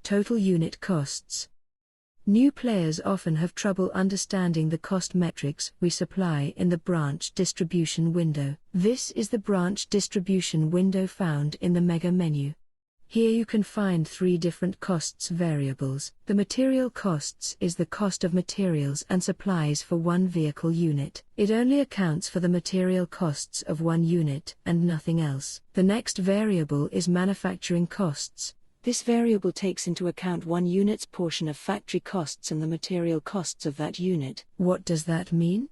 Total unit costs. New players often have trouble understanding the cost metrics we supply in the branch distribution window. This is the branch distribution window found in the mega menu. Here you can find 3 different costs variables. The material costs is the cost of materials and supplies for one vehicle unit. It only accounts for the material costs of one unit and nothing else. The next variable is manufacturing costs. This variable takes into account one unit's portion of factory costs and the material costs of that unit. What does that mean?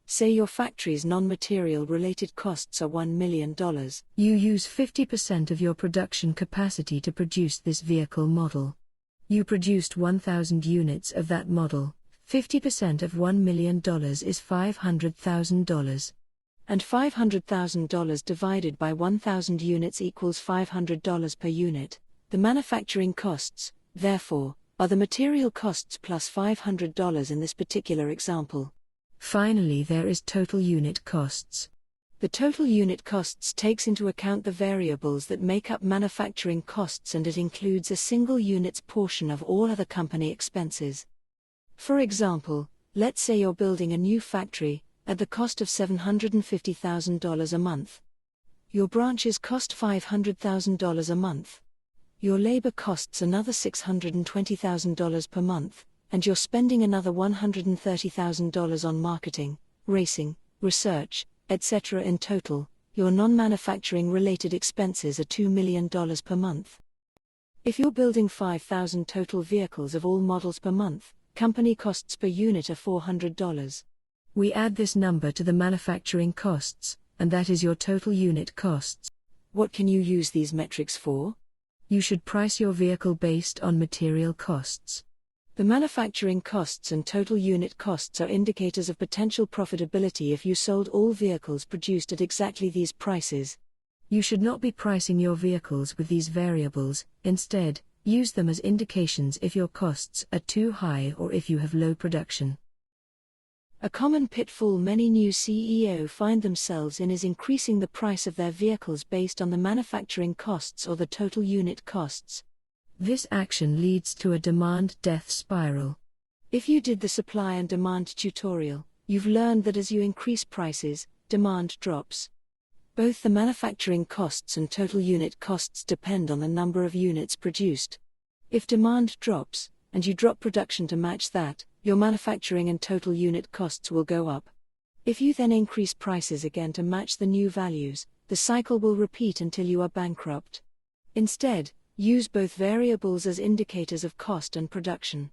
Say your factory's non-material related costs are $1 million. You use 50% of your production capacity to produce this vehicle model. You produced 1,000 units of that model. 50% of $1 million is $500,000. And $500,000 divided by 1,000 units equals $500 per unit. The manufacturing costs, therefore, are the material costs plus $500 in this particular example. Finally, there is total unit costs. The total unit costs takes into account the variables that make up manufacturing costs, and it includes a single unit's portion of all other company expenses. For example, let's say you're building a new factory at the cost of $750,000 a month. Your branches cost $500,000 a month. Your labor costs another $620,000 per month, and you're spending another $130,000 on marketing, racing, research, etc. In total, your non-manufacturing related expenses are $2 million per month. If you're building 5,000 total vehicles of all models per month, company costs per unit are $400. We add this number to the manufacturing costs, and that is your total unit costs. What can you use these metrics for? You should price your vehicle based on material costs. The manufacturing costs and total unit costs are indicators of potential profitability if you sold all vehicles produced at exactly these prices. You should not be pricing your vehicles with these variables. Instead, use them as indications if your costs are too high or if you have low production. A common pitfall many new CEOs find themselves in is increasing the price of their vehicles based on the manufacturing costs or the total unit costs. This action leads to a demand death spiral. If you did the supply and demand tutorial, you've learned that as you increase prices, demand drops. Both the manufacturing costs and total unit costs depend on the number of units produced. If demand drops, and you drop production to match that, your manufacturing and total unit costs will go up. If you then increase prices again to match the new values, the cycle will repeat until you are bankrupt. Instead, use both variables as indicators of cost and production.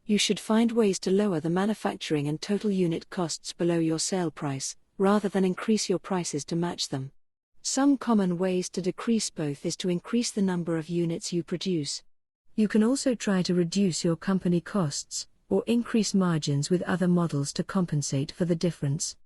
You should find ways to lower the manufacturing and total unit costs below your sale price, rather than increase your prices to match them. Some common ways to decrease both is to increase the number of units you produce. You can also try to reduce your company costs, or increase margins with other models to compensate for the difference.